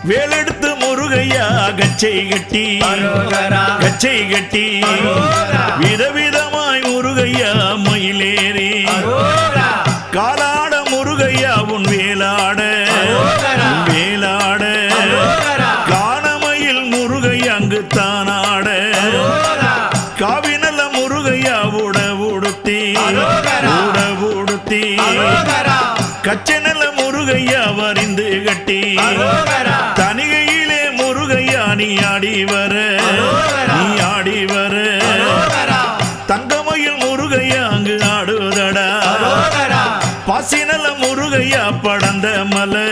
வேலெடுத்து முருகையா கச்சை கட்டி கச்சை கட்டி விதவிதமாய் முருகையா மயிலேறி காலாட முருகையா உன் வேலாட வேலாட காணமயில் முருகையா அங்கு தானாட காவினல்ல முருகையா உடவுடுத்தி உடவுடுத்தி கச்சனல்ல முருகையா வரிந்து கட்டி தனிகையிலே முருகையா நீ ஆடி வர நீ ஆடி வர தங்கமயில் முருகையா அங்கு ஆடுதடா பாசினல்ல முருகையா படந்த மலை